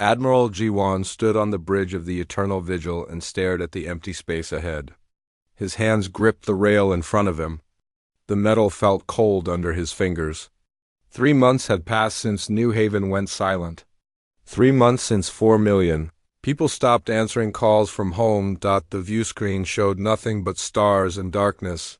Admiral Jiwan stood on the bridge of the Eternal Vigil and stared at the empty space ahead. His hands gripped the rail in front of him. The metal felt cold under his fingers. 3 months had passed since New Haven went silent. 3 months since 4 million. People stopped answering calls from home. The view screen showed nothing but stars and darkness.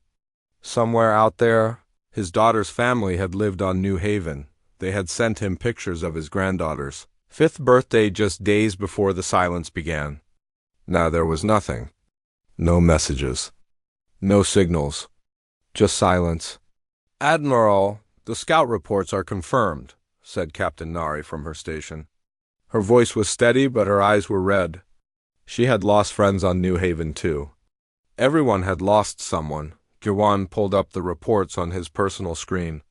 Somewhere out there, his daughter's family had lived on New Haven. They had sent him pictures of his granddaughter's 5th birthday just days before the silence began. Now there was nothing. No messages. No signals. Just silence. "Admiral, the scout reports are confirmed," said Captain Nari from her station. Her voice was steady, but her eyes were red. She had lost friends on New Haven, too. Everyone had lost someone. Jiwan pulled up the reports on his personal screen.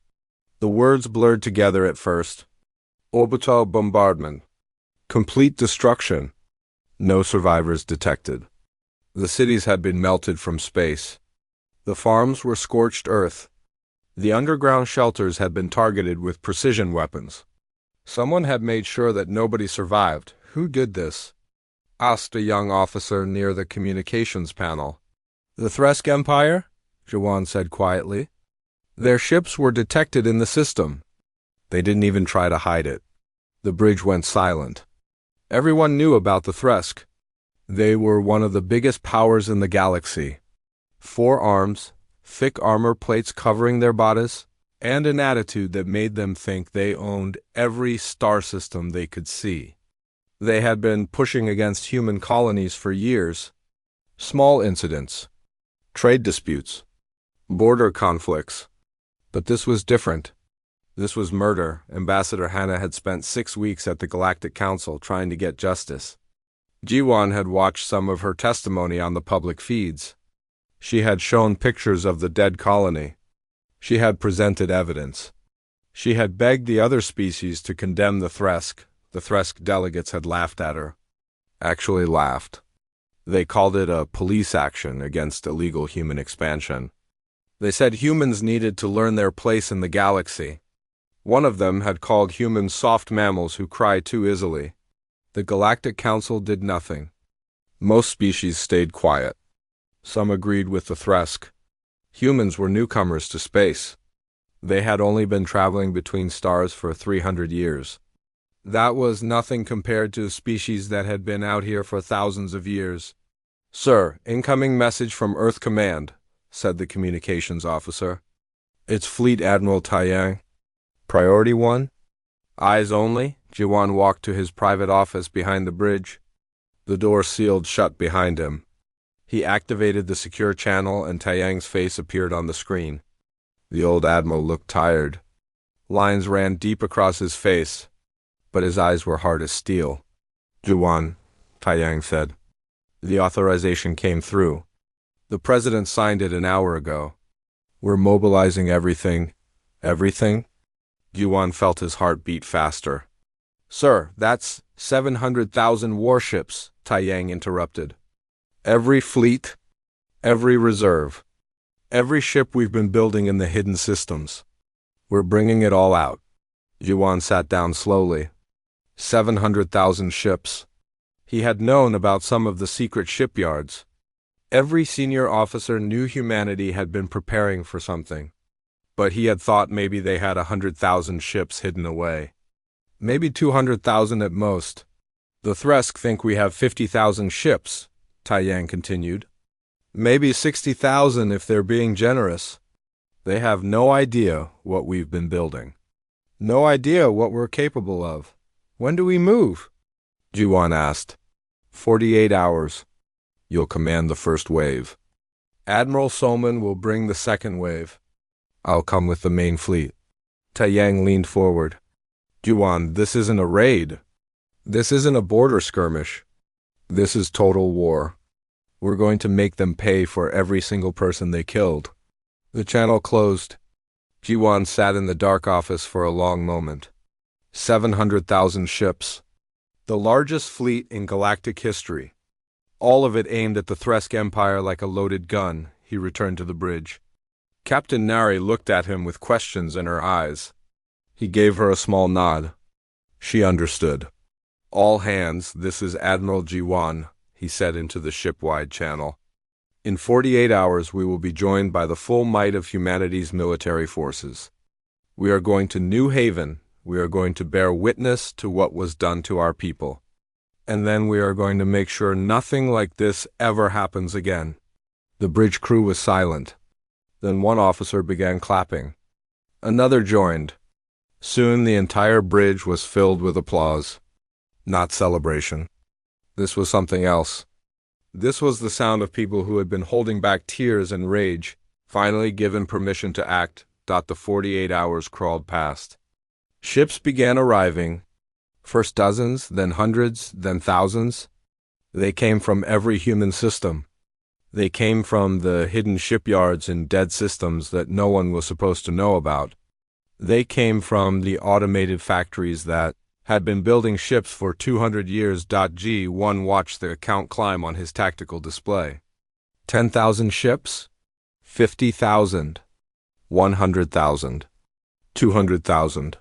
The words blurred together at first. Orbital bombardment. Complete destruction. No survivors detected. The cities had been melted from space. The farms were scorched earth. The underground shelters had been targeted with precision weapons. Someone had made sure that nobody survived. Who did this? Asked a young officer near the communications panel. "The Thresk Empire?" Jiwan said quietly. "Their ships were detected in the system. They didn't even try to hide it." The bridge went silent. Everyone knew about the Thresk. They were one of the biggest powers in the galaxy. 4 arms, thick armor plates covering their bodies, and an attitude that made them think they owned every star system they could see. They had been pushing against human colonies for years. Small incidents, trade disputes, border conflicts. But this was different. This was murder. Ambassador Hannah had spent 6 weeks at the Galactic Council trying to get justice. Jiwan had watched some of her testimony on the public feeds. She had shown pictures of the dead colony. She had presented evidence. She had begged the other species to condemn the Thresk. The Thresk delegates had laughed at her. Actually laughed. They called it a police action against illegal human expansion. They said humans needed to learn their place in the galaxy. One of them had called humans soft mammals who cry too easily. The Galactic Council did nothing. Most species stayed quiet. Some agreed with the Thresk. Humans were newcomers to space. They had only been traveling between stars for 300 years. That was nothing compared to species that had been out here for thousands of years. "Sir, incoming message from Earth Command," said the communications officer. "It's Fleet Admiral Taiyang. Priority 1? Eyes only." Jiwan walked to his private office behind the bridge. The door sealed shut behind him. He activated the secure channel and Taiyang's face appeared on the screen. The old admiral looked tired. Lines ran deep across his face, but his eyes were hard as steel. "Jiwan," Taiyang said. "The authorization came through. The president signed it an hour ago. We're mobilizing everything." "Everything?" Jiwan felt his heart beat faster. "Sir, that's 700,000 warships," Taiyang interrupted. "Every fleet, every reserve, every ship we've been building in the hidden systems. We're bringing it all out." Jiwan sat down slowly. 700,000 ships. He had known about some of the secret shipyards. Every senior officer knew humanity had been preparing for something. But he had thought maybe they had 100,000 ships hidden away. Maybe 200,000 at most. "The Thresk think we have 50,000 ships," Taiyang continued. "Maybe 60,000 if they're being generous. They have no idea what we've been building. No idea what we're capable of. When do we move?" Jiwan asked. 48 hours. You'll command the first wave. Admiral Solman will bring the second wave. I'll come with the main fleet." Taiyang leaned forward. "Jiwan, this isn't a raid. This isn't a border skirmish. This is total war. We're going to make them pay for every single person they killed." The channel closed. Jiwan sat in the dark office for a long moment. 700,000 ships. The largest fleet in galactic history. All of it aimed at the Thresk Empire like a loaded gun. He returned to the bridge. Captain Nari looked at him with questions in her eyes. He gave her a small nod. She understood. All hands, this is Admiral Jiwan, he said into the ship-wide channel. In 48 hours we will be joined by the full might of humanity's military forces. We are going to New Haven. We are going to bear witness to what was done to our people. And then we are going to make sure nothing like this ever happens again. The bridge crew was silent. Then one officer began clapping. Another joined. Soon the entire bridge was filled with applause. Not celebration. This was something else. This was the sound of people who had been holding back tears and rage, finally given permission to act. The 48 hours crawled past. Ships began arriving. First dozens, then hundreds, then thousands. They came from every human system. They came from the hidden shipyards and dead systems that no one was supposed to know about. They came from the automated factories that had been building ships for 200 years. G1 watched the account climb on his tactical display. 10,000 ships? 50,000. 100,000. 200,000.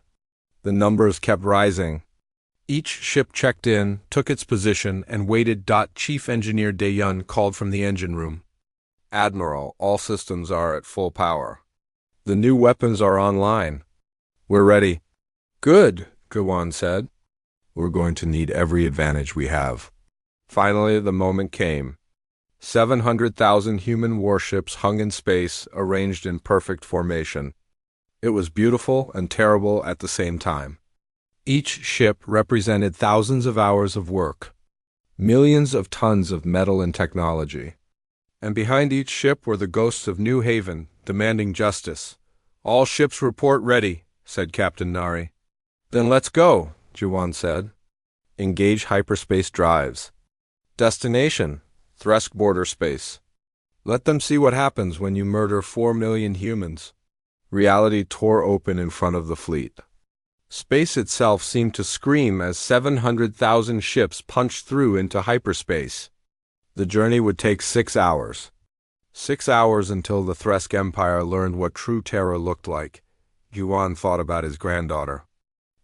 The numbers kept rising. Each ship checked in, took its position, and waited. Chief Engineer Dayun called from the engine room. Admiral, all systems are at full power. The new weapons are online. We're ready. Good, Gawan said. We're going to need every advantage we have. Finally, the moment came. 700,000 human warships hung in space, arranged in perfect formation. It was beautiful and terrible at the same time. Each ship represented thousands of hours of work, millions of tons of metal and technology. And behind each ship were the ghosts of New Haven, demanding justice. All ships report ready, said Captain Nari. Then let's go, Jiwan said. Engage hyperspace drives. Destination, Thresk border space. Let them see what happens when you murder 4 million humans. Reality tore open in front of the fleet. Space itself seemed to scream as 700,000 ships punched through into hyperspace. The journey would take 6 hours. 6 hours until the Thresk Empire learned what true terror looked like. Yuan thought about his granddaughter.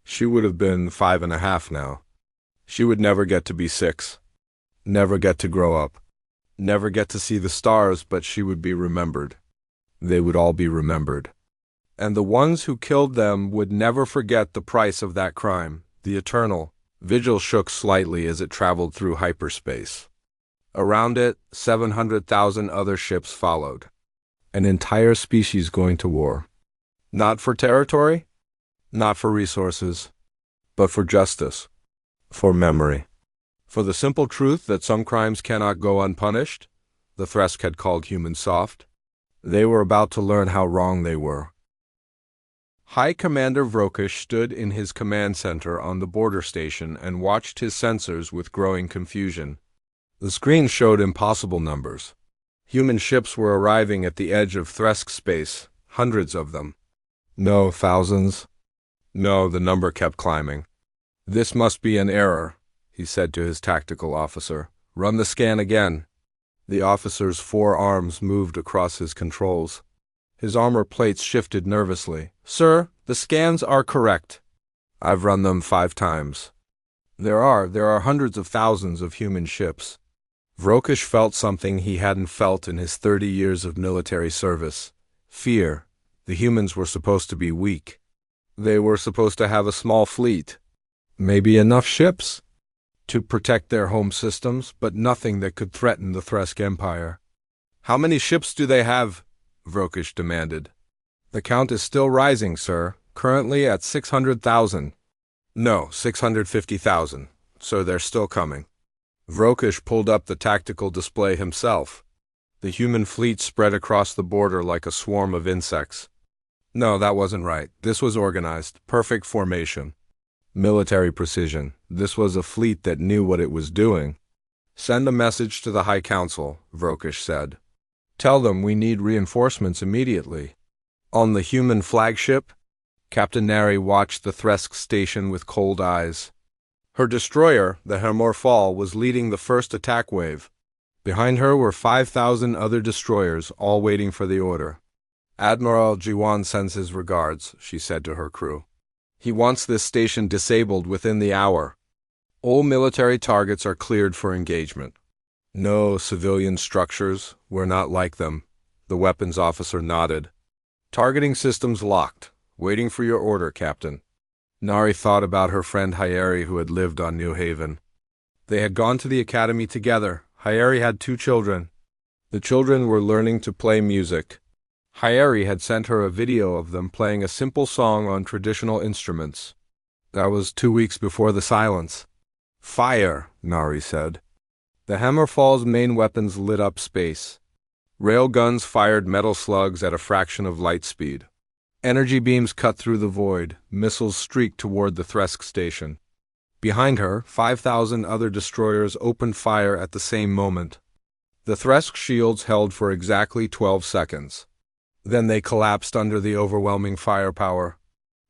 She would have been 5.5 now. She would never get to be 6. Never get to grow up. Never get to see the stars, but she would be remembered. They would all be remembered. And the ones who killed them would never forget the price of that crime, the eternal. Vigil shook slightly as it traveled through hyperspace. Around it, 700,000 other ships followed. An entire species going to war. Not for territory, not for resources, but for justice, for memory. For the simple truth that some crimes cannot go unpunished, the Thresk had called humans soft. They were about to learn how wrong they were. High Commander Vrokish stood in his command center on the border station and watched his sensors with growing confusion. The screen showed impossible numbers. Human ships were arriving at the edge of Thresk space, hundreds of them. No, thousands. No, the number kept climbing. This must be an error, he said to his tactical officer. Run the scan again. The officer's 4 arms moved across his controls. His armor plates shifted nervously. Sir, the scans are correct. I've run them 5 times. There are hundreds of thousands of human ships. Vrokish felt something he hadn't felt in his 30 years of military service. Fear. The humans were supposed to be weak. They were supposed to have a small fleet. Maybe enough ships to protect their home systems, but nothing that could threaten the Thresk Empire. How many ships do they have? Vrokish demanded. The count is still rising, sir, currently at 600,000. No, 650,000, so they're still coming. Vrokish pulled up the tactical display himself. The human fleet spread across the border like a swarm of insects. No, that wasn't right. This was organized, perfect formation. Military precision. This was a fleet that knew what it was doing. Send a message to the High Council, Vrokish said. Tell them we need reinforcements immediately. On the human flagship, Captain Nari watched the Thresk station with cold eyes. Her destroyer, the Hermorfall, was leading the first attack wave. Behind her were 5,000 other destroyers, all waiting for the order. Admiral Jiwan sends his regards, she said to her crew. He wants this station disabled within the hour. All military targets are cleared for engagement. No civilian structures, we're not like them. The weapons officer nodded. Targeting systems locked. Waiting for your order, Captain. Nari thought about her friend Hyeri who had lived on New Haven. They had gone to the academy together. Hyeri had 2 children. The children were learning to play music. Hyeri had sent her a video of them playing a simple song on traditional instruments. That was 2 weeks before the silence. Fire, Nari said. The Hammerfall's main weapons lit up space. Railguns fired metal slugs at a fraction of light speed. Energy beams cut through the void. Missiles streaked toward the Thresk station. Behind her, 5,000 other destroyers opened fire at the same moment. The Thresk shields held for exactly 12 seconds. Then they collapsed under the overwhelming firepower.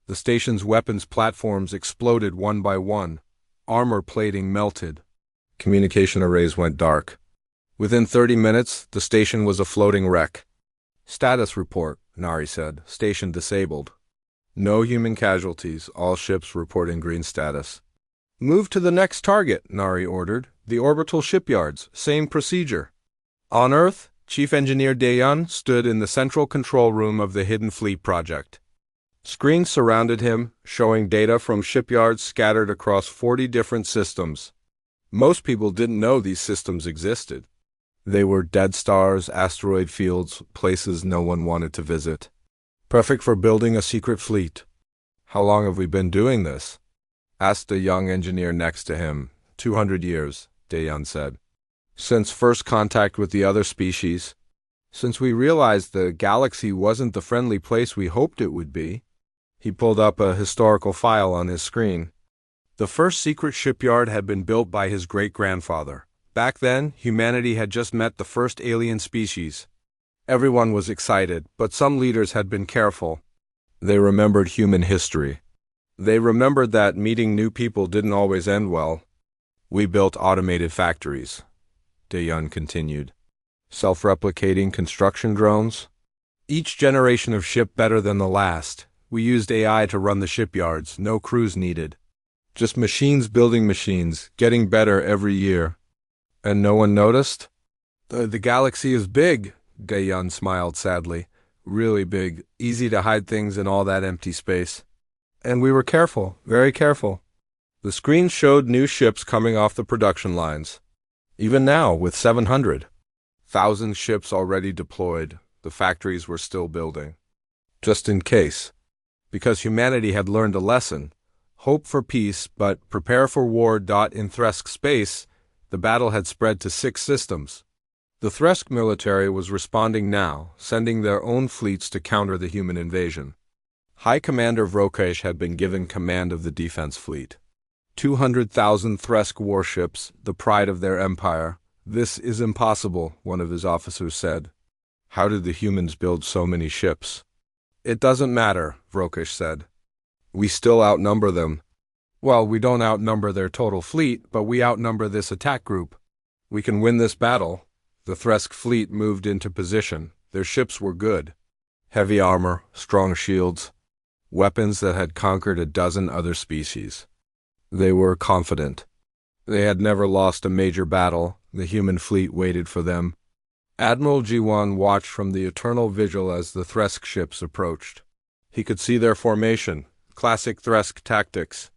The station's weapons platforms exploded one by one. Armor plating melted. Communication arrays went dark. Within 30 minutes, the station was a floating wreck. Status report, Nari said. Station disabled. No human casualties. All ships reporting green status. Move to the next target, Nari ordered. The orbital shipyards. Same procedure. On Earth, Chief Engineer Daeyeon stood in the central control room of the Hidden Fleet project. Screens surrounded him, showing data from shipyards scattered across 40 different systems. Most people didn't know these systems existed. They were dead stars, asteroid fields, places no one wanted to visit. Perfect for building a secret fleet. How long have we been doing this? Asked a young engineer next to him. 200 years, Daeyeon said. Since first contact with the other species. Since we realized the galaxy wasn't the friendly place we hoped it would be. He pulled up a historical file on his screen. The first secret shipyard had been built by his great-grandfather. Back then, humanity had just met the first alien species. Everyone was excited, but some leaders had been careful. They remembered human history. They remembered that meeting new people didn't always end well. We built automated factories, Daeyeon continued. Self-replicating construction drones. Each generation of ship better than the last. We used AI to run the shipyards, no crews needed. Just machines building machines, getting better every year. And no one noticed? The galaxy is big, Daeyeon smiled sadly. Really big, easy to hide things in all that empty space. And we were careful, very careful. The screen showed new ships coming off the production lines. Even now, with 700,000 ships already deployed, the factories were still building. Just in case. Because humanity had learned a lesson. Hope for peace, but prepare for war. In Thresk space, the battle had spread to 6 systems. The Thresk military was responding now, sending their own fleets to counter the human invasion. High Commander Vrokesh had been given command of the defense fleet. 200,000 Thresk warships, the pride of their empire. This is impossible, one of his officers said. How did the humans build so many ships? It doesn't matter, Vrokesh said. We still outnumber them. Well, we don't outnumber their total fleet, but we outnumber this attack group. We can win this battle. The Thresk fleet moved into position. Their ships were good. Heavy armor, strong shields, weapons that had conquered a dozen other species. They were confident. They had never lost a major battle. The human fleet waited for them. Admiral Jiwon watched from the eternal vigil as the Thresk ships approached. He could see their formation, classic Thresk tactics.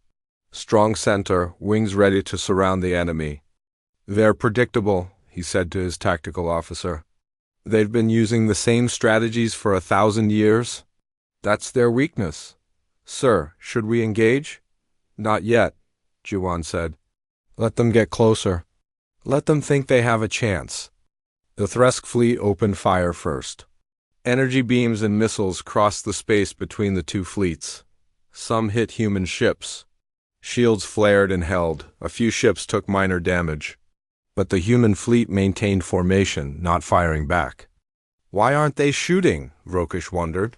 Strong center, wings ready to surround the enemy. They're predictable, he said to his tactical officer. They've been using the same strategies for 1,000 years. That's their weakness. Sir, should we engage? Not yet, Jiwon said. Let them get closer. Let them think they have a chance. The Thresk fleet opened fire first. Energy beams and missiles crossed the space between the two fleets. Some hit human ships. Shields flared and held. A few ships took minor damage. But the human fleet maintained formation, not firing back. Why aren't they shooting? Vrokesh wondered.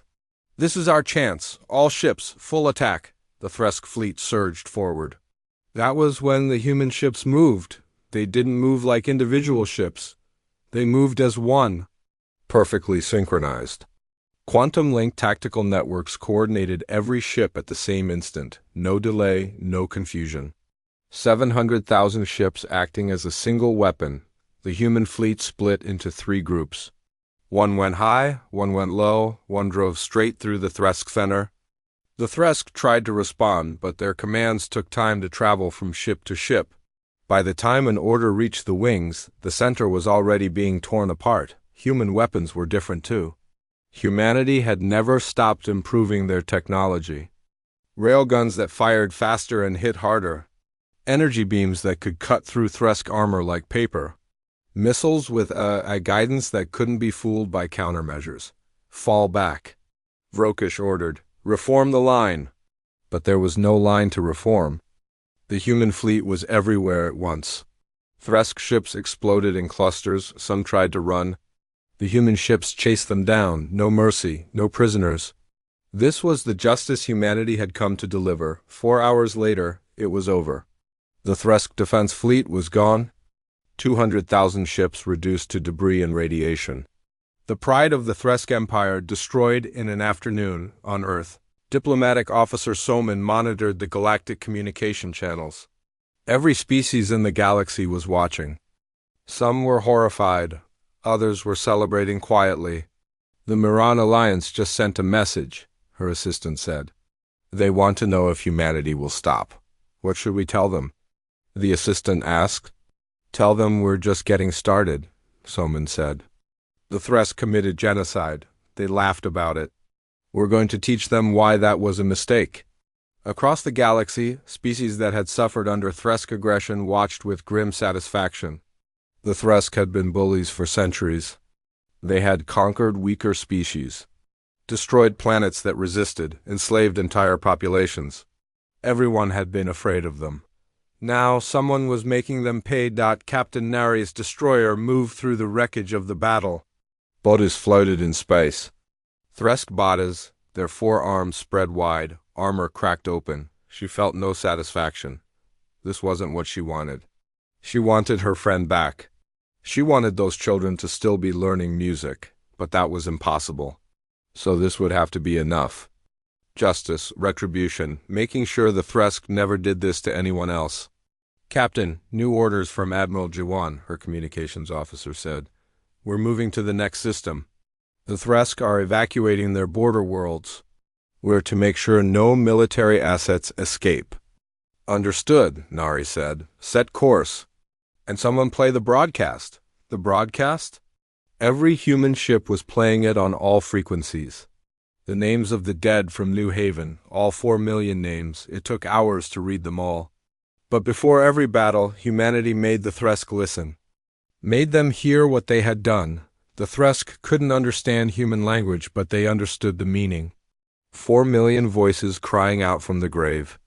This is our chance. All ships, full attack. The Thresk fleet surged forward. That was when the human ships moved. They didn't move like individual ships. They moved as one. Perfectly synchronized. Quantum-linked tactical networks coordinated every ship at the same instant. No delay, no confusion. 700,000 ships acting as a single weapon, the human fleet split into three groups. One went high, one went low, one drove straight through the Thresk center. The Thresk tried to respond, but their commands took time to travel from ship to ship. By the time an order reached the wings, the center was already being torn apart. Human weapons were different too. Humanity had never stopped improving their technology. Railguns that fired faster and hit harder. Energy beams that could cut through Thresk armor like paper. Missiles with a guidance that couldn't be fooled by countermeasures. Fall back. Vrokish ordered, "Reform the line." But there was no line to reform. The human fleet was everywhere at once. Thresk ships exploded in clusters, some tried to run. The human ships chased them down, no mercy, no prisoners. This was the justice humanity had come to deliver. 4 hours later, it was over. The Thresk defense fleet was gone. 200,000 ships reduced to debris and radiation. The pride of the Thresk Empire destroyed in an afternoon on Earth. Diplomatic Officer Soman monitored the galactic communication channels. Every species in the galaxy was watching. Some were horrified, others were celebrating quietly. "The Miran Alliance just sent a message," her assistant said. "They want to know if humanity will stop." "What should we tell them?" the assistant asked. "Tell them we're just getting started," Soman said. "The Thresk committed genocide. They laughed about it. We're going to teach them why that was a mistake." Across the galaxy, species that had suffered under Thresk aggression watched with grim satisfaction. The Thresk had been bullies for centuries. They had conquered weaker species, destroyed planets that resisted, enslaved entire populations. Everyone had been afraid of them. Now someone was making them pay. Captain Nari's destroyer moved through the wreckage of the battle. Bodies floated in space. Thresk bodies, their forearms spread wide, armor cracked open. She felt no satisfaction. This wasn't what she wanted. She wanted her friend back. She wanted those children to still be learning music, but that was impossible. So this would have to be enough. Justice, retribution, making sure the Thresk never did this to anyone else. "Captain, new orders from Admiral Jiwan," her communications officer said. "We're moving to the next system. The Thresk are evacuating their border worlds. We're to make sure no military assets escape." "Understood," Nari said. "Set course." "And someone play the broadcast." "The broadcast?" Every human ship was playing it on all frequencies. The names of the dead from New Haven, all 4 million names. It took hours to read them all. But before every battle, humanity made the Thresk listen. Made them hear what they had done. The Thresk couldn't understand human language, but they understood the meaning. 4 million voices crying out from the grave.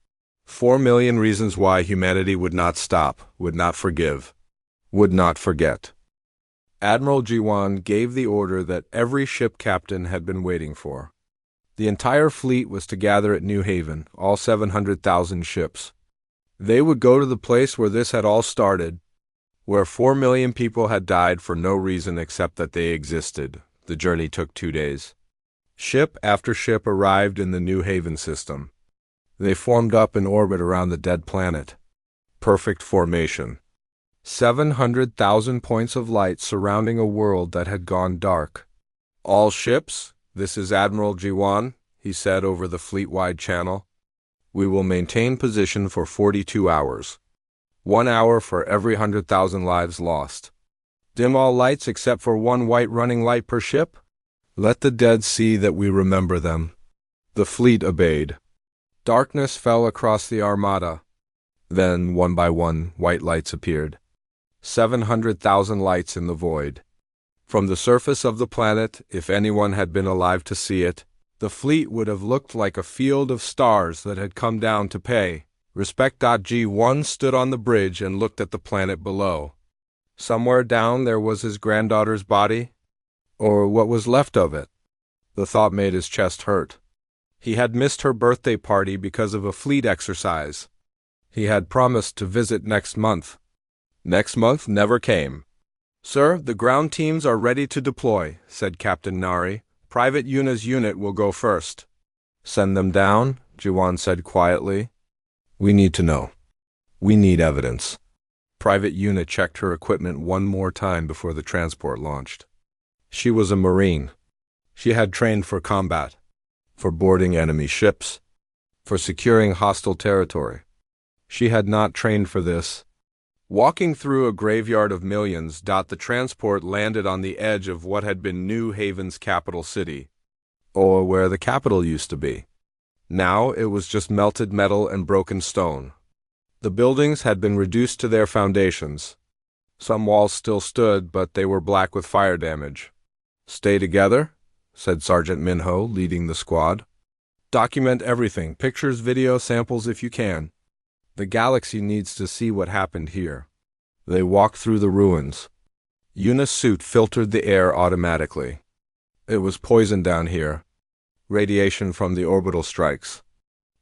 4 million reasons why humanity would not stop, would not forgive, would not forget. Admiral Jiwan gave the order that every ship captain had been waiting for. The entire fleet was to gather at New Haven, all 700,000 ships. They would go to the place where this had all started, where 4 million people had died for no reason except that they existed. The journey took 2 days. Ship after ship arrived in the New Haven system. They formed up in orbit around the dead planet. Perfect formation. 700,000 points of light surrounding a world that had gone dark. "All ships, this is Admiral Jiwan," he said over the fleet-wide channel. "We will maintain position for 42 hours. 1 hour for every 100,000 lives lost. Dim all lights except for 1 white running light per ship. Let the dead see that we remember them." The fleet obeyed. Darkness fell across the armada. Then, one by one, white lights appeared. 700,000 lights in the void. From the surface of the planet, if anyone had been alive to see it, the fleet would have looked like a field of stars that had come down to pay respect. G1 stood on the bridge and looked at the planet below. Somewhere down there was his granddaughter's body, or what was left of it. The thought made his chest hurt. He had missed her birthday party because of a fleet exercise. He had promised to visit next month. Next month never came. "Sir, the ground teams are ready to deploy," said Captain Nari. "Private Yuna's unit will go first." "Send them down," Jiwan said quietly. "We need to know." We need evidence. Private Una checked her equipment one more time before the transport launched. She was a Marine. She had trained for combat, for boarding enemy ships, for securing hostile territory. She had not trained for this. Walking through a graveyard of millions, the transport landed on the edge of what had been New Haven's capital city, or where the capital used to be. Now it was just melted metal and broken stone. The buildings had been reduced to their foundations. Some walls still stood, but they were black with fire damage. "Stay together," said Sergeant Minho, leading the squad. "Document everything, pictures, video, samples if you can. The galaxy needs to see what happened here." They walked through the ruins. Una's suit filtered the air automatically. It was poison down here. Radiation from the orbital strikes.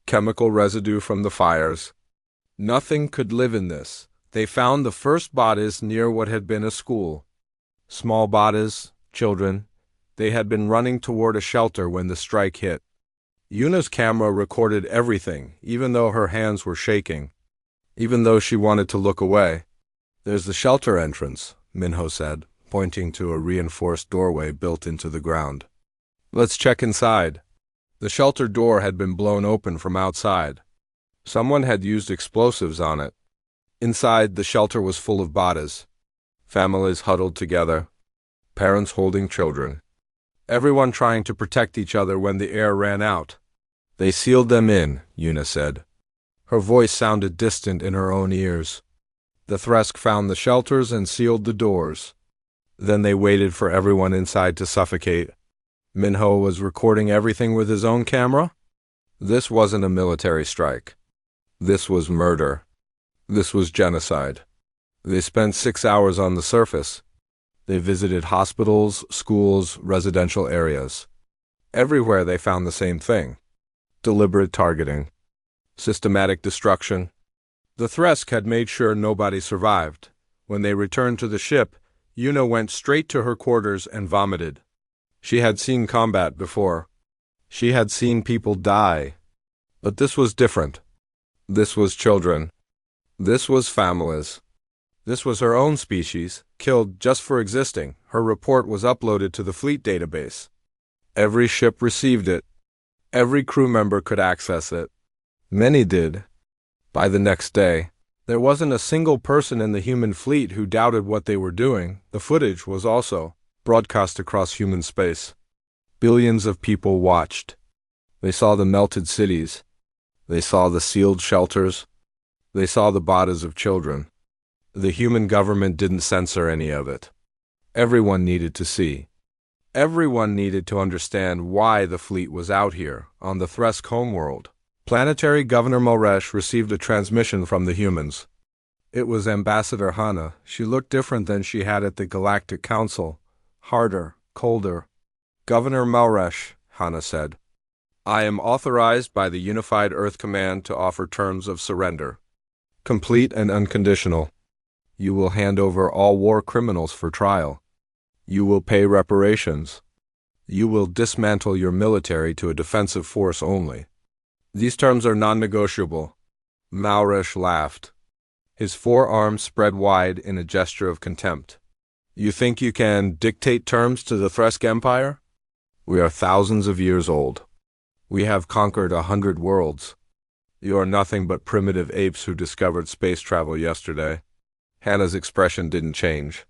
Chemical residue from the fires. Nothing could live in this. They found the first bodies near what had been a school. Small bodies, children. They had been running toward a shelter when the strike hit. Una's camera recorded everything, even though her hands were shaking, even though she wanted to look away. "There's the shelter entrance," Minho said, pointing to a reinforced doorway built into the ground. "Let's check inside." The shelter door had been blown open from outside. Someone had used explosives on it. Inside, the shelter was full of bodies. Families huddled together. Parents holding children. Everyone trying to protect each other when the air ran out. "They sealed them in," Una said. Her voice sounded distant in her own ears. The Thresk found the shelters and sealed the doors. Then they waited for everyone inside to suffocate. Minho was recording everything with his own camera. This wasn't a military strike. This was murder. This was genocide. They spent 6 hours on the surface. They visited hospitals, schools, residential areas. Everywhere they found the same thing. Deliberate targeting. Systematic destruction. The Thresk had made sure nobody survived. When they returned to the ship, Una went straight to her quarters and vomited. She had seen combat before. She had seen people die. But this was different. This was children. This was families. This was her own species, killed just for existing. Her report was uploaded to the fleet database. Every ship received it. Every crew member could access it. Many did. By the next day, there wasn't a single person in the human fleet who doubted what they were doing. The footage was also broadcast across human space. Billions of people watched. They saw the melted cities. They saw the sealed shelters. They saw the bodies of children. The human government didn't censor any of it. Everyone needed to see. Everyone needed to understand why the fleet was out here, on the Thresk homeworld. Planetary Governor Moresh received a transmission from the humans. It was Ambassador Hana. She looked different than she had at the Galactic Council. Harder, colder. "Governor Moresh," Hana said, "I am authorized by the Unified Earth Command to offer terms of surrender. Complete and unconditional. You will hand over all war criminals for trial. You will pay reparations. You will dismantle your military to a defensive force only. These terms are non-negotiable." Moresh laughed. His forearms spread wide in a gesture of contempt. "You think you can dictate terms to the Thresk Empire? We are thousands of years old. We have conquered 100 worlds. You are nothing but primitive apes who discovered space travel yesterday." Hannah's expression didn't change.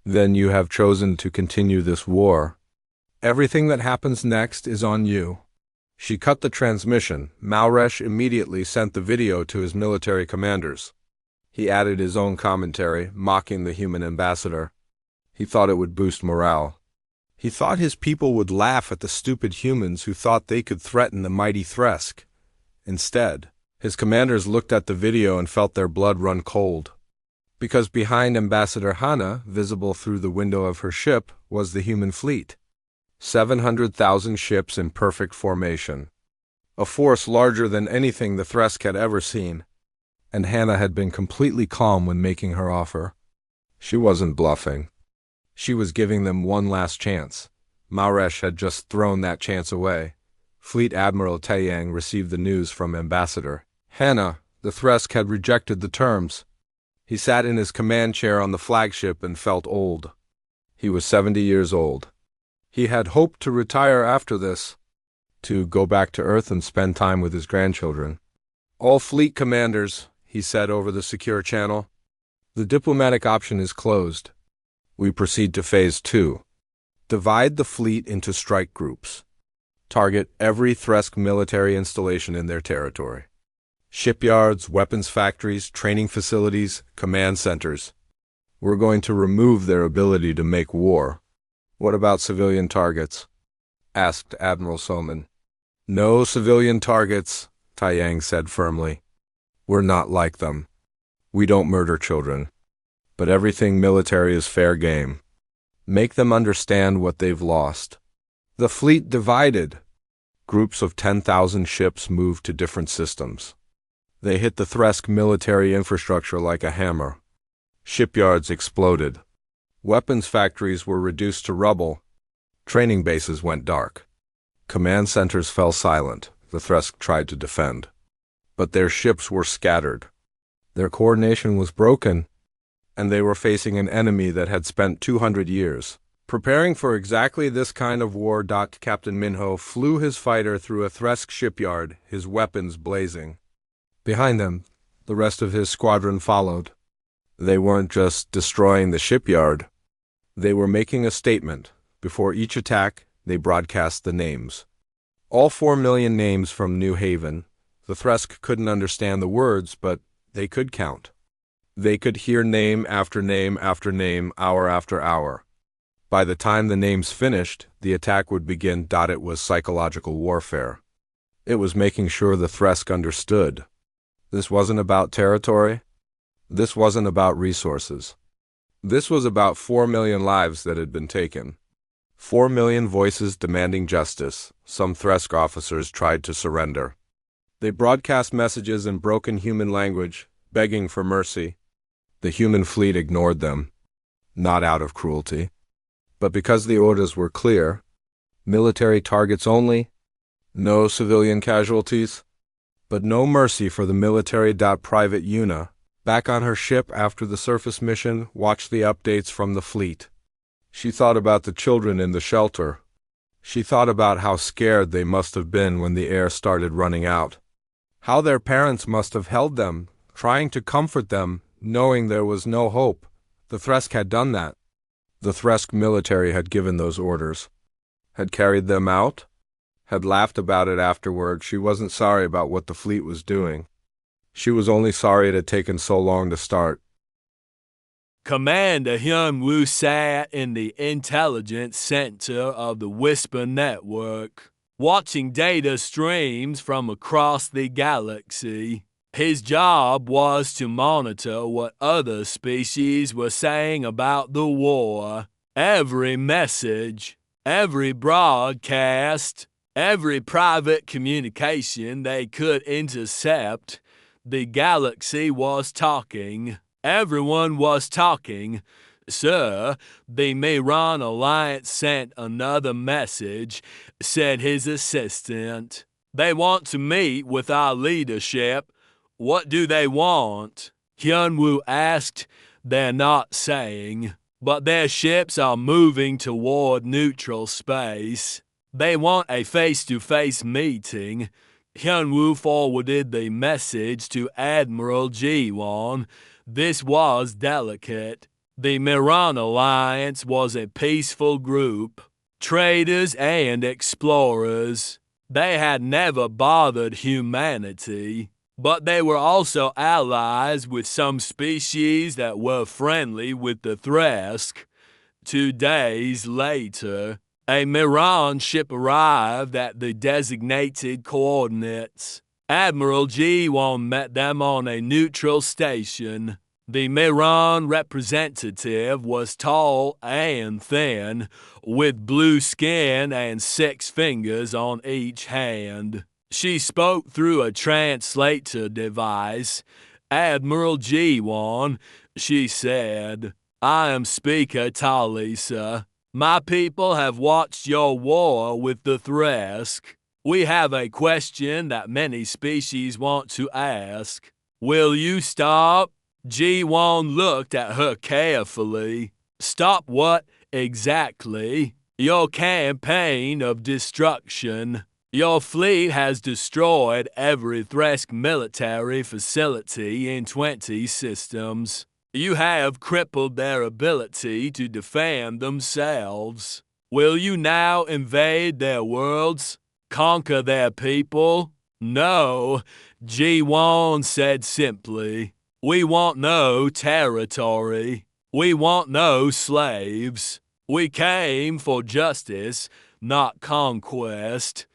"Then you have chosen to continue this war. Everything that happens next is on you." She cut the transmission. Moresh immediately sent the video to his military commanders. He added his own commentary, mocking the human ambassador. He thought it would boost morale. He thought his people would laugh at the stupid humans who thought they could threaten the mighty Thresk. Instead, his commanders looked at the video and felt their blood run cold. Because behind Ambassador Hana, visible through the window of her ship, was the human fleet. 700,000 ships in perfect formation. A force larger than anything the Thresk had ever seen. And Hana had been completely calm when making her offer. She wasn't bluffing. She was giving them one last chance. Moresh had just thrown that chance away. Fleet Admiral Taeyang received the news from Ambassador Hana. The Thresk had rejected the terms. He sat in his command chair on the flagship and felt old. He was 70 years old. He had hoped to retire after this, to go back to Earth and spend time with his grandchildren. "All fleet commanders," he said over the secure channel, "the diplomatic option is closed. We proceed to Phase 2. Divide the fleet into strike groups. Target every Thresk military installation in their territory. Shipyards, weapons factories, training facilities, command centers. We're going to remove their ability to make war." "What about civilian targets?" asked Admiral Soman. "No civilian targets," Taiyang said firmly. "We're not like them. We don't murder children. But everything military is fair game. Make them understand what they've lost." The fleet divided. Groups of 10,000 ships moved to different systems. They hit the Thresk military infrastructure like a hammer. Shipyards exploded. Weapons factories were reduced to rubble. Training bases went dark. Command centers fell silent. The Thresk tried to defend. But their ships were scattered. Their coordination was broken, and they were facing an enemy that had spent 200 years preparing for exactly this kind of war. Captain Minho flew his fighter through a Thresk shipyard, his weapons blazing. Behind them, the rest of his squadron followed. They weren't just destroying the shipyard. They were making a statement. Before each attack, they broadcast the names. All 4 million names from New Haven. The Thresk couldn't understand the words, but they could count. They could hear name after name after name, hour after hour. By the time the names finished, the attack would begin. It was psychological warfare. It was making sure the Thresk understood. This wasn't about territory. This wasn't about resources. This was about 4 million lives that had been taken. 4 million voices demanding justice. Some Thresk officers tried to surrender. They broadcast messages in broken human language, begging for mercy. The human fleet ignored them, not out of cruelty, but because the orders were clear: military targets only, no civilian casualties, but no mercy for the military. Private Yuna, back on her ship after the surface mission, watched the updates from the fleet. She thought about the children in the shelter. She thought about how scared they must have been when the air started running out. How their parents must have held them, trying to comfort them, knowing there was no hope. The Thresk had done that. The Thresk military had given those orders, had carried them out, had laughed about it afterward. She wasn't sorry about what the fleet was doing. She was only sorry it had taken so long to start. Commander Hyun-woo sat in the intelligence center of the Whisper Network, watching data streams from across the galaxy. His job was to monitor what other species were saying about the war. Every message, every broadcast, every private communication they could intercept, the galaxy was talking. Everyone was talking. "Sir, the Miran Alliance sent another message," said his assistant. "They want to meet with our leadership." "What do they want?" Hyun-woo asked. "They're not saying, but their ships are moving toward neutral space. They want a face-to-face meeting." Hyun-woo forwarded the message to Admiral Ji-won. This was delicate. The Miran Alliance was a peaceful group, traders and explorers. They had never bothered humanity, but they were also allies with some species that were friendly with the Thresk. 2 days later, a Miran ship arrived at the designated coordinates. Admiral Ji-won met them on a neutral station. The Miran representative was tall and thin, with blue skin and 6 fingers on each hand. She spoke through a translator device. "Admiral Ji-won," she said, "I am Speaker Talisa. My people have watched your war with the Thresk. We have a question that many species want to ask. Will you stop? Ji-won looked at her carefully. Stop what exactly? Your campaign of destruction. Your fleet has destroyed every Thresk military facility in 20 systems. You have crippled their ability to defend themselves. Will you now invade their worlds? Conquer their people? No, Ji-won said simply. We want no territory. We want no slaves. We came for justice, not conquest.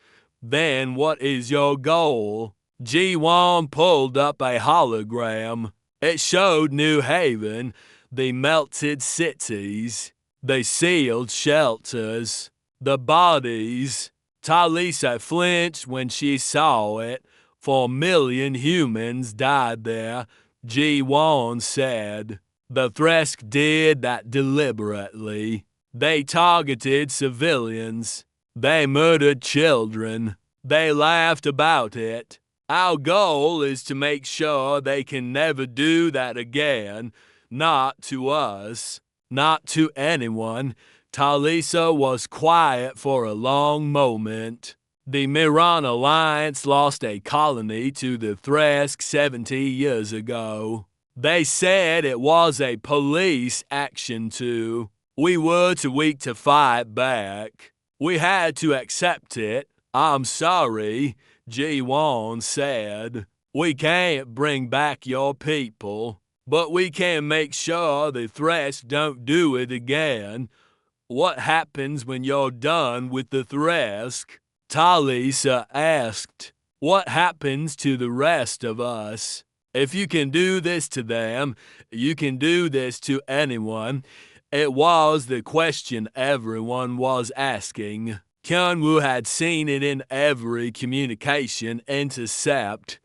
Then what is your goal? Ji-won pulled up a hologram. It showed New Haven, the melted cities, the sealed shelters, the bodies. Talisa flinched when she saw it. 4 million humans died there, Ji-won said. The Thresk did that deliberately. They targeted civilians. They murdered children. They laughed about it. Our goal is to make sure they can never do that again. Not to us. Not to anyone. Talisa was quiet for a long moment. The Miran Alliance lost a colony to the Thresk 70 years ago. They said it was a police action too. We were too weak to fight back. We had to accept it. I'm sorry, Ji-won said. We can't bring back your people, but we can make sure the Thresk don't do it again. What happens when you're done with the Thresk? Talisa asked. What happens to the rest of us? If you can do this to them, you can do this to anyone. It was the question everyone was asking. Kyung-woo had seen it in every communication intercept.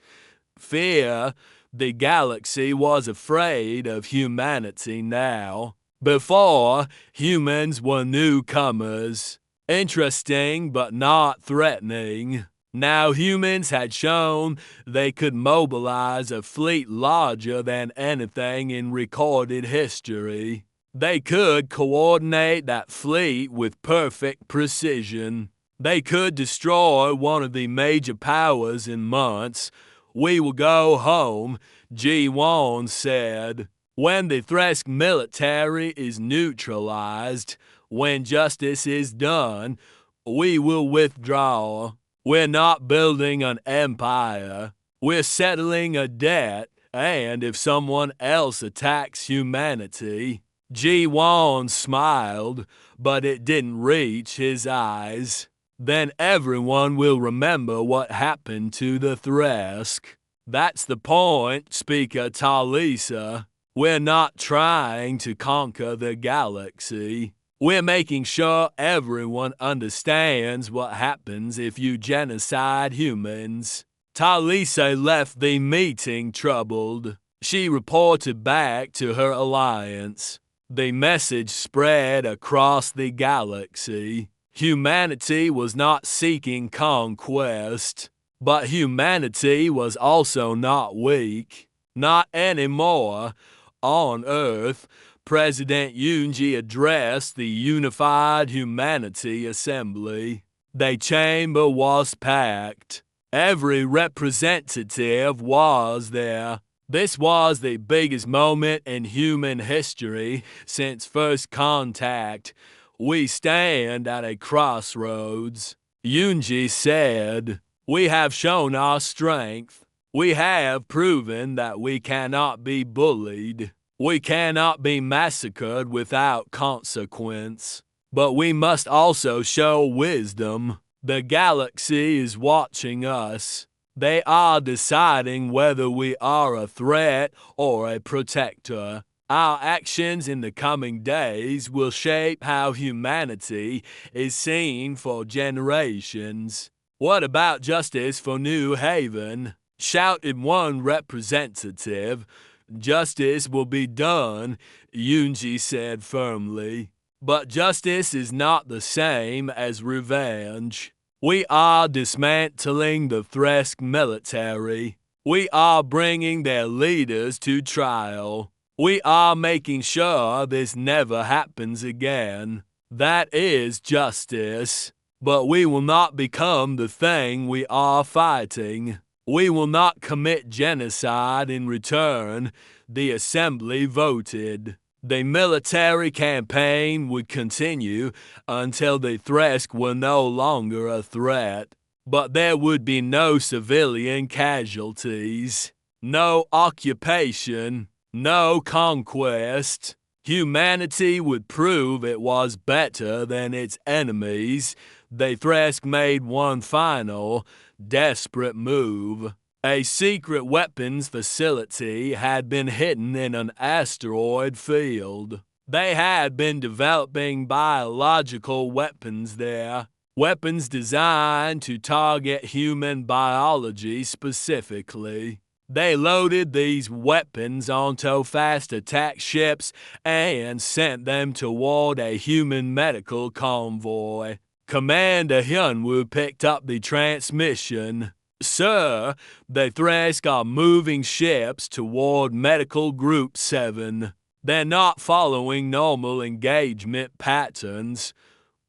Fear. The galaxy was afraid of humanity now. Before, humans were newcomers. Interesting but not threatening. Now humans had shown they could mobilize a fleet larger than anything in recorded history. They could coordinate that fleet with perfect precision. They could destroy one of the major powers in months. We will go home, Ji-won said. When the Thresk military is neutralized, when justice is done, we will withdraw. We're not building an empire. We're settling a debt, and if someone else attacks humanity, Ji-won smiled, but it didn't reach his eyes. Then everyone will remember what happened to the Thresk. That's the point, Speaker Talisa. We're not trying to conquer the galaxy. We're making sure everyone understands what happens if you genocide humans. Talisa left the meeting troubled. She reported back to her alliance. The message spread across the galaxy. Humanity was not seeking conquest, but humanity was also not weak. Not anymore. On Earth, President Yoonji addressed the Unified Humanity Assembly. The chamber was packed. Every representative was there. This was the biggest moment in human history since first contact. We stand at a crossroads. Yoonji said, we have shown our strength. We have proven that we cannot be bullied. We cannot be massacred without consequence. But we must also show wisdom. The galaxy is watching us. They are deciding whether we are a threat or a protector. Our actions in the coming days will shape how humanity is seen for generations. What about justice for New Haven? Shouted one representative. Justice will be done, Yoonji said firmly. But justice is not the same as revenge. We are dismantling the Thresk military. We are bringing their leaders to trial. We are making sure this never happens again. That is justice. But we will not become the thing we are fighting. We will not commit genocide in return. The Assembly voted. The military campaign would continue until the Thresk were no longer a threat. But there would be no civilian casualties, no occupation, no conquest. Humanity would prove it was better than its enemies. The Thresk made one final, desperate move. A secret weapons facility had been hidden in an asteroid field. They had been developing biological weapons there. Weapons designed to target human biology specifically. They loaded these weapons onto fast attack ships and sent them toward a human medical convoy. Commander Hyunwoo picked up the transmission. Sir, the Thresk are moving ships toward Medical Group 7. They're not following normal engagement patterns.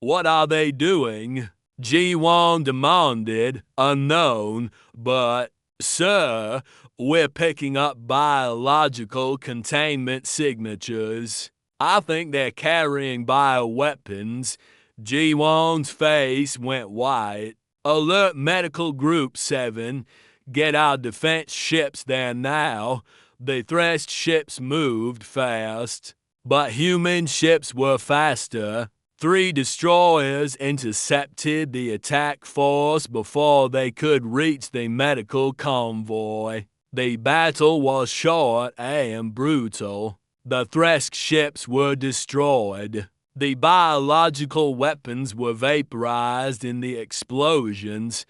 What are they doing? Ji-won demanded, unknown, but, sir, we're picking up biological containment signatures. I think they're carrying bioweapons. Ji-won's face went white. Alert Medical Group 7. Get our defense ships there now. The Thresk ships moved fast, but human ships were faster. 3 destroyers intercepted the attack force before they could reach the medical convoy. The battle was short and brutal. The Thresk ships were destroyed. The biological weapons were vaporized in the explosions,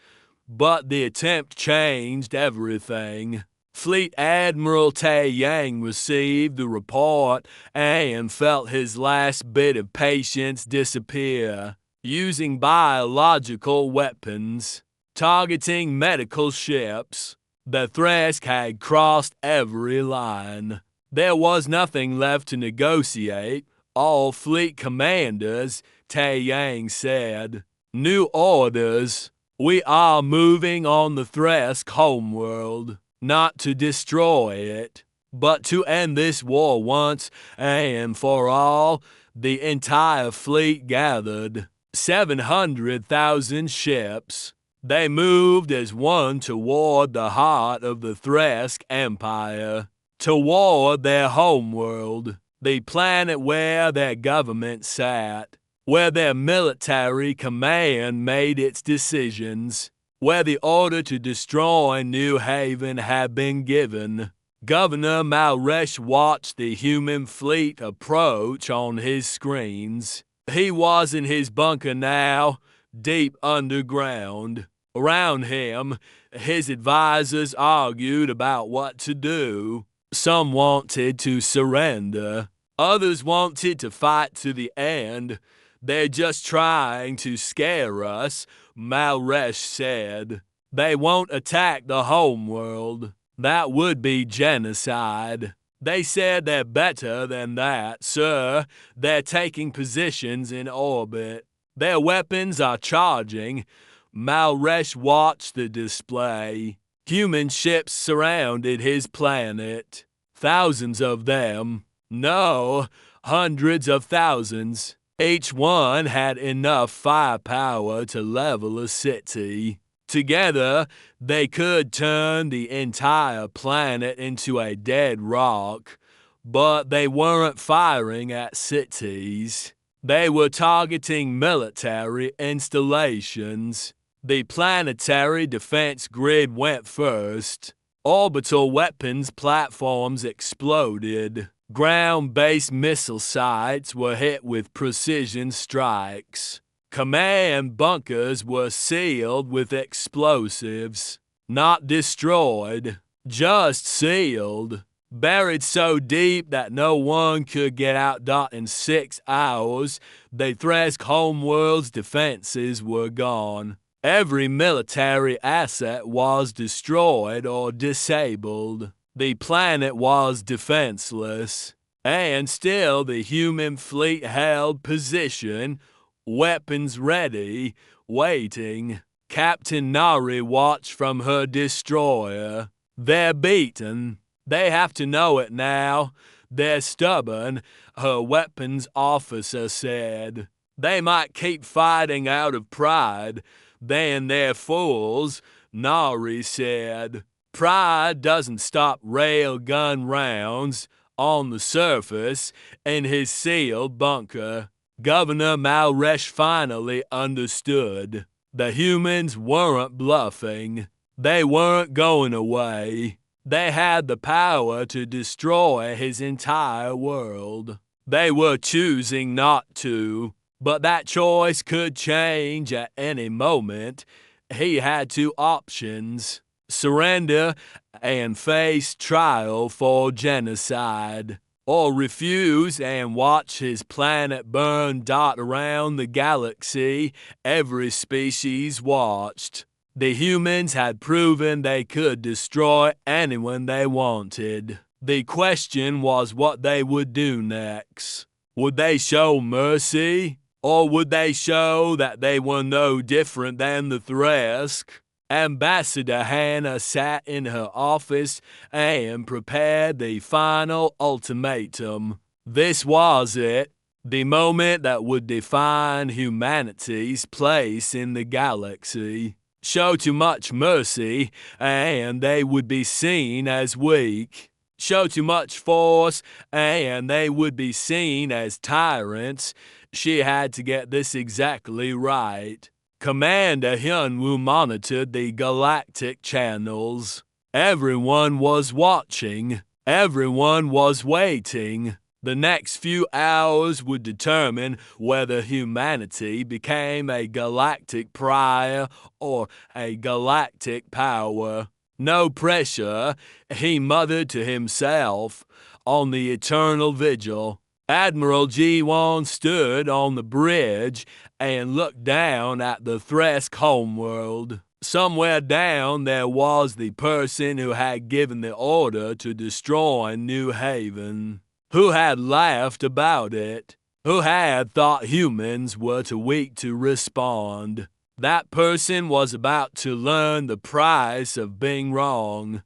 but the attempt changed everything. Fleet Admiral Tae Yang received the report and felt his last bit of patience disappear. Using biological weapons, targeting medical ships, the Thresk had crossed every line. There was nothing left to negotiate. All fleet commanders, Tae Yang said. New orders. We are moving on the Thresk homeworld. Not to destroy it, but to end this war once and for all. The entire fleet gathered, 700,000 ships. They moved as one toward the heart of the Thresk Empire, toward their homeworld, the planet where their government sat, where their military command made its decisions, where the order to destroy New Haven had been given. Governor Malresh watched the human fleet approach on his screens. He was in his bunker now, deep underground. Around him, his advisors argued about what to do. Some wanted to surrender. Others wanted to fight to the end. They're just trying to scare us, Malresh said. They won't attack the homeworld. That would be genocide. They said they're better than that, sir. They're taking positions in orbit. Their weapons are charging. Malresh watched the display. Human ships surrounded his planet. Thousands of them. No, hundreds of thousands. Each one had enough firepower to level a city. Together, they could turn the entire planet into a dead rock, but they weren't firing at cities. They were targeting military installations. The planetary defense grid went first. Orbital weapons platforms exploded. Ground-based missile sites were hit with precision strikes. Command bunkers were sealed with explosives. Not destroyed, just sealed. Buried so deep that no one could get out. In 6 hours, the Thresk homeworld's defenses were gone. Every military asset was destroyed or disabled. The planet was defenseless, and still the human fleet held position, weapons ready, waiting. Captain Nari watched from her destroyer. They're beaten. They have to know it now. They're stubborn, her weapons officer said. They might keep fighting out of pride. Then they're fools, Nari said. Pride doesn't stop railgun rounds. On the surface, in his sealed bunker, Governor Malresh finally understood. The humans weren't bluffing. They weren't going away. They had the power to destroy his entire world. They were choosing not to, but that choice could change at any moment. He had two options: surrender and face trial for genocide, or refuse and watch his planet burn dot around the galaxy every species watched. The humans had proven they could destroy anyone they wanted. The question was what they would do next. Would they show mercy? Or would they show that they were no different than the Thresk? Ambassador Hannah sat in her office and prepared the final ultimatum. This was it, the moment that would define humanity's place in the galaxy. Show too much mercy, and they would be seen as weak. Show too much force, and they would be seen as tyrants. She had to get this exactly right. Commander Hyunwoo monitored the galactic channels. Everyone was watching. Everyone was waiting. The next few hours would determine whether humanity became a galactic pariah or a galactic power. No pressure, he muttered to himself, on the eternal vigil. Admiral Ji-won stood on the bridge and looked down at the Thresk homeworld. Somewhere down there was the person who had given the order to destroy New Haven, who had laughed about it, who had thought humans were too weak to respond. That person was about to learn the price of being wrong.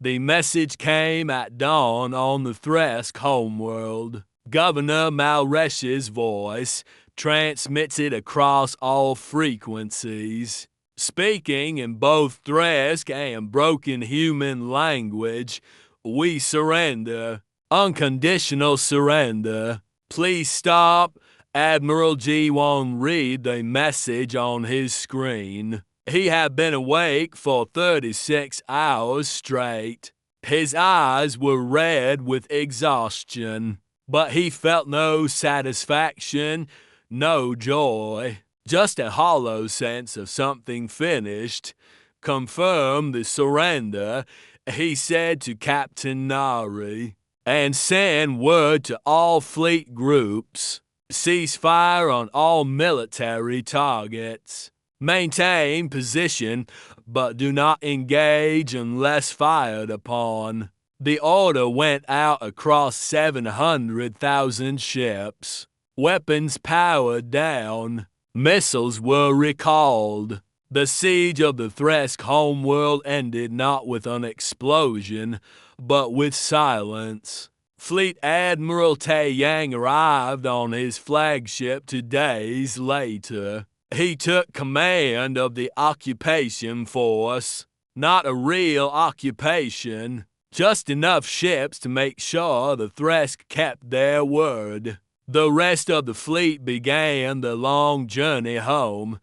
The message came at dawn on the Thresk homeworld. Governor Malresh's voice transmitted across all frequencies. Speaking in both Thresk and broken human language, we surrender. Unconditional surrender. Please stop. Admiral Ji-won read the message on his screen. He had been awake for 36 hours straight. His eyes were red with exhaustion, but he felt no satisfaction, no joy, just a hollow sense of something finished. Confirm the surrender, he said to Captain Nari, and send word to all fleet groups. Cease fire on all military targets. Maintain position, but do not engage unless fired upon. The order went out across 700,000 ships. Weapons powered down. Missiles were recalled. The siege of the Thresk homeworld ended not with an explosion, but with silence. Fleet Admiral Tae-yang arrived on his flagship 2 days later. He took command of the occupation force. Not a real occupation, just enough ships to make sure the Thresk kept their word. The rest of the fleet began the long journey home,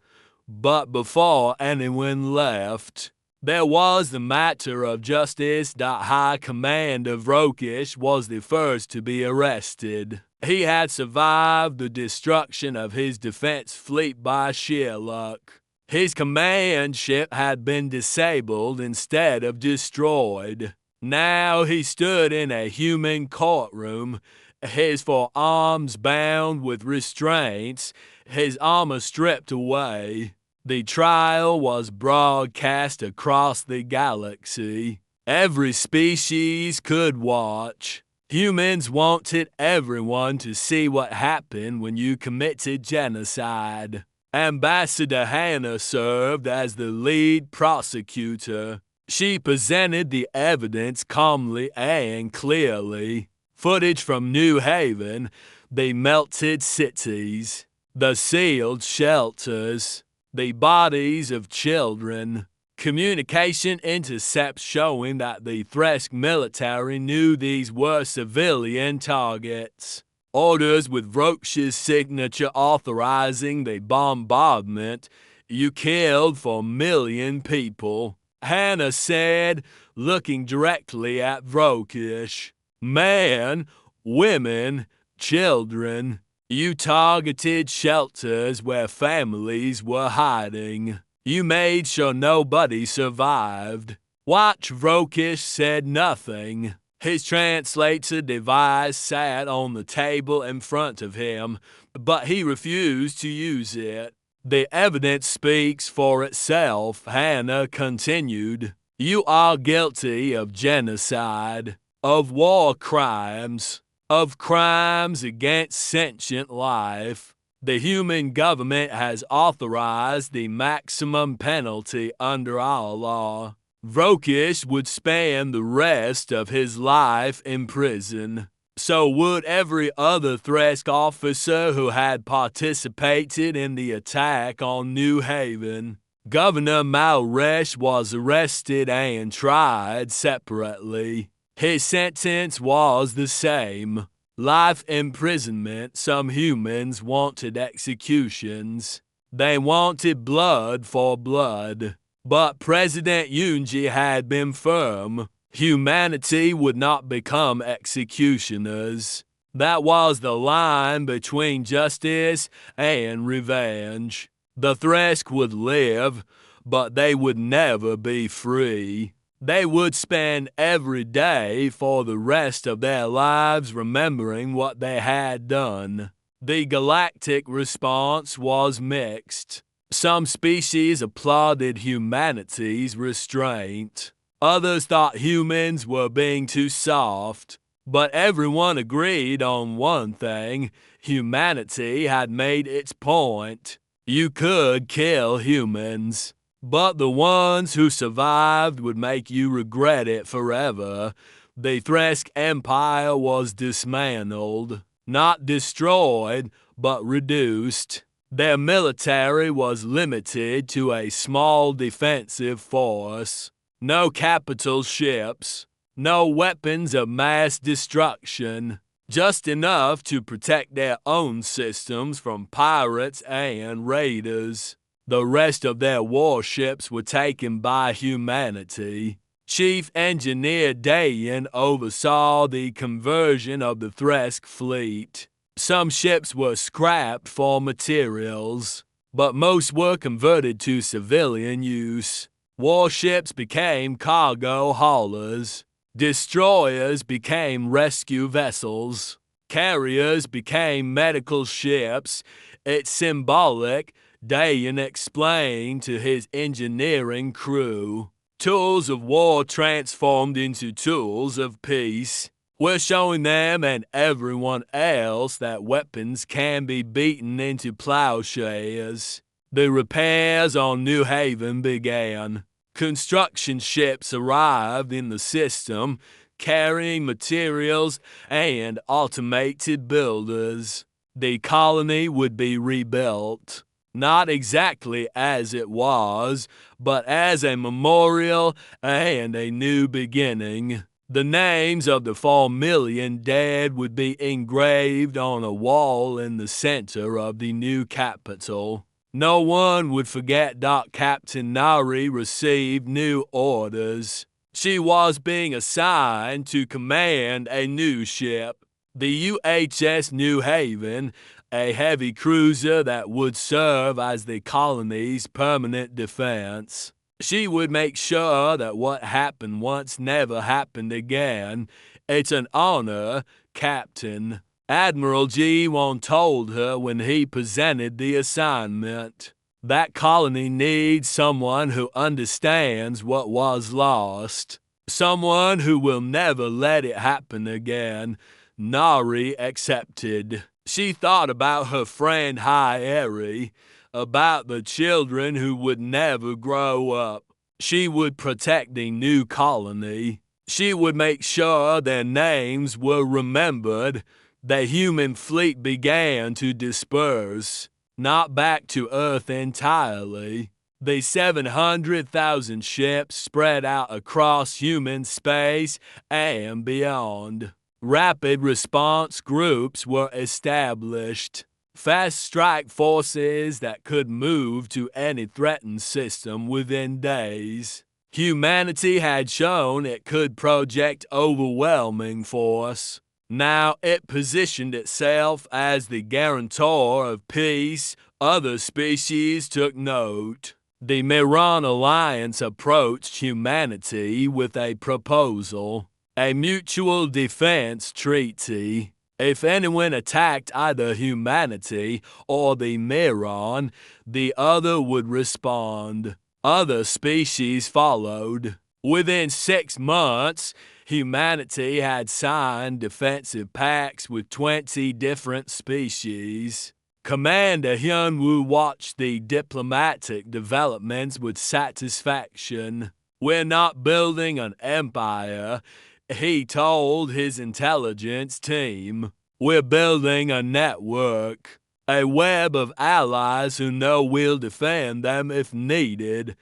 but before anyone left, there was the matter of justice. High Commander Vrokish was the first to be arrested. He had survived the destruction of his defense fleet by sheer luck. His command ship had been disabled instead of destroyed. Now he stood in a human courtroom, his forearms bound with restraints, his armor stripped away. The trial was broadcast across the galaxy. Every species could watch. Humans wanted everyone to see what happened when you committed genocide. Ambassador Hannah served as the lead prosecutor. She presented the evidence calmly and clearly. Footage from New Haven, the melted cities, the sealed shelters, the bodies of children. Communication intercepts showing that the Thresk military knew these were civilian targets. Orders with Roche's signature authorizing the bombardment. You killed 4 million people, Hannah said, looking directly at Vrokish. Men, women, children. You targeted shelters where families were hiding. You made sure nobody survived. Watch Vrokish said nothing. His translator device sat on the table in front of him, but he refused to use it. The evidence speaks for itself, Hannah continued. You are guilty of genocide, of war crimes, of crimes against sentient life. The human government has authorized the maximum penalty under our law. Vrokish would spend the rest of his life in prison. So would every other Thresk officer who had participated in the attack on New Haven. Governor Malresh was arrested and tried separately. His sentence was the same. Life imprisonment. Some humans wanted executions. They wanted blood for blood. But President Yunji had been firm. Humanity would not become executioners. That was the line between justice and revenge. The Thresk would live, but they would never be free. They would spend every day for the rest of their lives remembering what they had done. The galactic response was mixed. Some species applauded humanity's restraint. Others thought humans were being too soft. But everyone agreed on one thing: humanity had made its point. You could kill humans, but the ones who survived would make you regret it forever. The Thresk Empire was dismantled, not destroyed, but reduced. Their military was limited to a small defensive force. No capital ships, no weapons of mass destruction, just enough to protect their own systems from pirates and raiders. The rest of their warships were taken by humanity. Chief Engineer Dayan oversaw the conversion of the Thresk fleet. Some ships were scrapped for materials, but most were converted to civilian use. Warships became cargo haulers. Destroyers became rescue vessels. Carriers became medical ships. It's symbolic, Dayan explained to his engineering crew. Tools of war transformed into tools of peace. We're showing them and everyone else that weapons can be beaten into plowshares. The repairs on New Haven began. Construction ships arrived in the system, carrying materials and automated builders. The colony would be rebuilt, not exactly as it was, but as a memorial and a new beginning. The names of the 4 million dead would be engraved on a wall in the center of the new capital. No one would forget that Captain Nari received new orders. She was being assigned to command a new ship, the UHS New Haven, a heavy cruiser that would serve as the colony's permanent defense. She would make sure that what happened once never happened again. It's an honor, Captain. Admiral G1 told her when he presented the assignment. That colony needs someone who understands what was lost. Someone who will never let it happen again. Nari accepted. She thought about her friend Hyeri, about the children who would never grow up. She would protect the new colony. She would make sure their names were remembered. The human fleet began to disperse, not back to Earth entirely. The 700,000 ships spread out across human space and beyond. Rapid response groups were established. Fast strike forces that could move to any threatened system within days. Humanity had shown it could project overwhelming force. Now it positioned itself as the guarantor of peace. Other species took note. The Miran Alliance approached humanity with a proposal, a mutual defense treaty. If anyone attacked either humanity or the Miran, the other would respond. Other species followed. Within 6 months, humanity had signed defensive pacts with 20 different species. Commander Hyunwoo watched the diplomatic developments with satisfaction. We're not building an empire, he told his intelligence team. We're building a network, a web of allies who know we'll defend them if needed,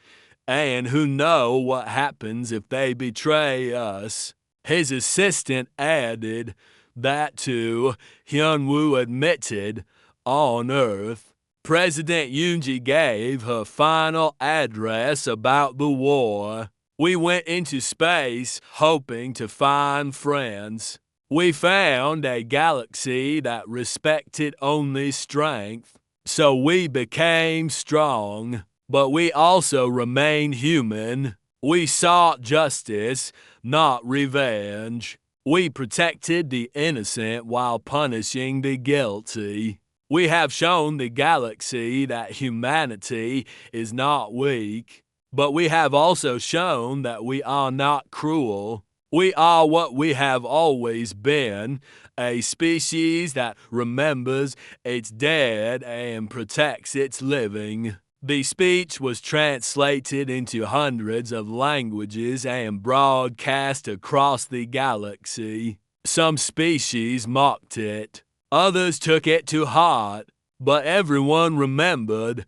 and who know what happens if they betray us. His assistant added that too, Hyunwoo admitted, on Earth. President Yoonji gave her final address about the war. We went into space hoping to find friends. We found a galaxy that respected only strength. So we became strong, but we also remained human. We sought justice, not revenge. We protected the innocent while punishing the guilty. We have shown the galaxy that humanity is not weak, but we have also shown that we are not cruel. We are what we have always been, a species that remembers its dead and protects its living. The speech was translated into hundreds of languages and broadcast across the galaxy. Some species mocked it. Others took it to heart, but everyone remembered.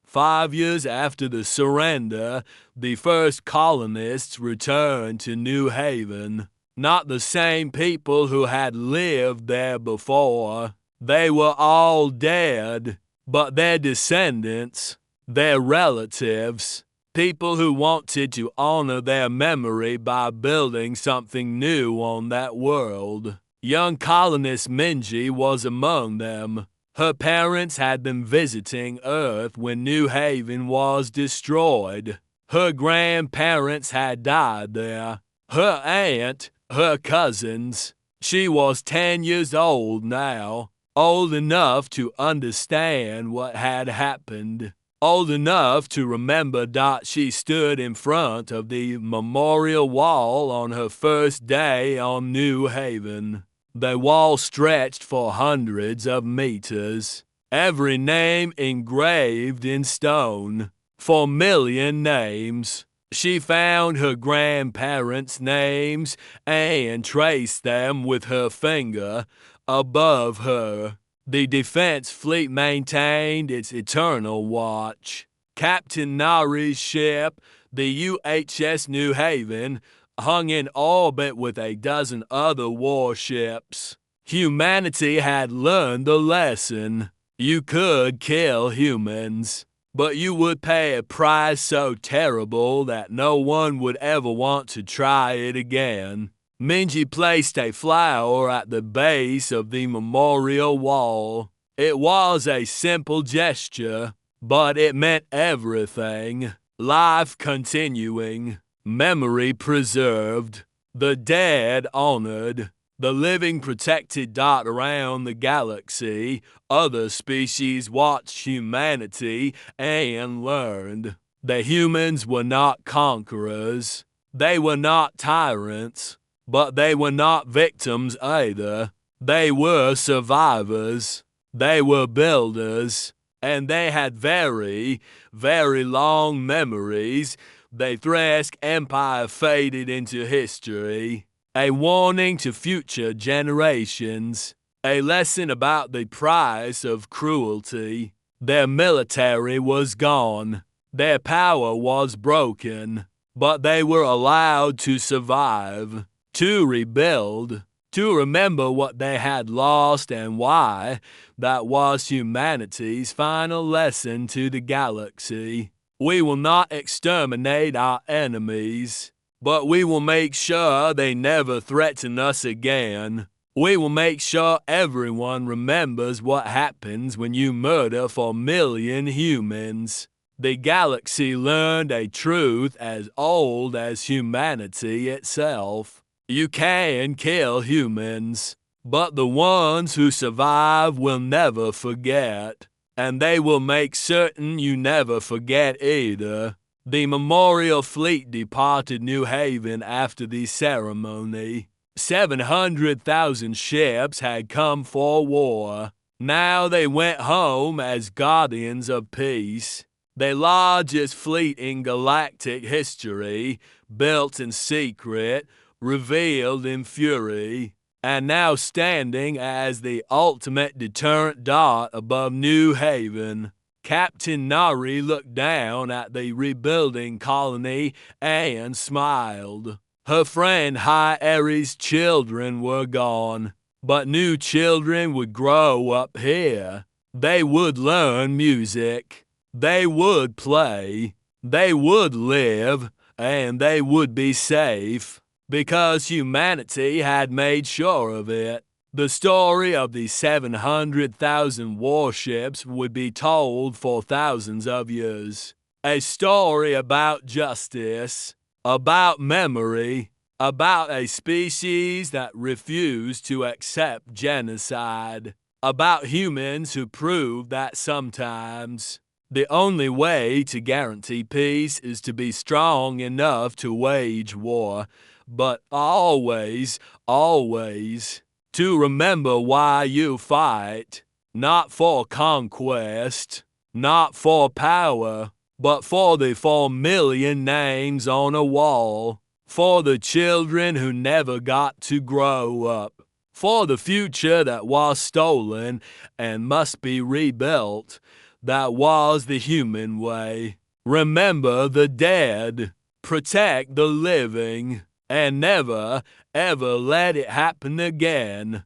5 years after the surrender, the first colonists returned to New Haven. Not the same people who had lived there before. They were all dead, but their descendants, their relatives, people who wanted to honor their memory by building something new on that world. Young colonist Minji was among them. Her parents had been visiting Earth when New Haven was destroyed. Her grandparents had died there. Her aunt, her cousins. She was 10 years old now, old enough to understand what had happened. Old enough to remember that she stood in front of the memorial wall on her first day on New Haven. The wall stretched for hundreds of meters, every name engraved in stone. 4 million names. She found her grandparents' names and traced them with her finger above her. The defense fleet maintained its eternal watch. Captain Nari's ship, the UHS New Haven, hung in orbit with a dozen other warships. Humanity had learned the lesson. You could kill humans, but you would pay a price so terrible that no one would ever want to try it again. Minji placed a flower at the base of the memorial wall. It was a simple gesture, but it meant everything. Life continuing. Memory preserved, the dead honored. The living protected dot around the galaxy. Other species watched humanity and learned. The humans were not conquerors. They were not tyrants, but they were not victims either. They were survivors. They were builders. And they had very, very long memories. The Thresk Empire faded into history. A warning to future generations. A lesson about the price of cruelty. Their military was gone. Their power was broken. But they were allowed to survive, to rebuild, to remember what they had lost and why. That was humanity's final lesson to the galaxy. We will not exterminate our enemies, but we will make sure they never threaten us again. We will make sure everyone remembers what happens when you murder 4 million humans. The galaxy learned a truth as old as humanity itself. You can kill humans, but the ones who survive will never forget, and they will make certain you never forget either. The memorial fleet departed New Haven after the ceremony. 700,000 ships had come for war. Now they went home as guardians of peace. The largest fleet in galactic history, built in secret, revealed in fury, and now standing as the ultimate deterrent dot above New Haven. Captain Nari looked down at the rebuilding colony and smiled. Her friend High Aries' children were gone, but new children would grow up here. They would learn music. They would play, they would live, and they would be safe, because humanity had made sure of it. The story of the 700,000 warships would be told for thousands of years. A story about justice, about memory, about a species that refused to accept genocide, about humans who proved that sometimes the only way to guarantee peace is to be strong enough to wage war, but always, always to remember why you fight, not for conquest, not for power, but for the 4 million names on a wall, for the children who never got to grow up, for the future that was stolen and must be rebuilt. That was the human way. Remember the dead, protect the living, and never, ever let it happen again.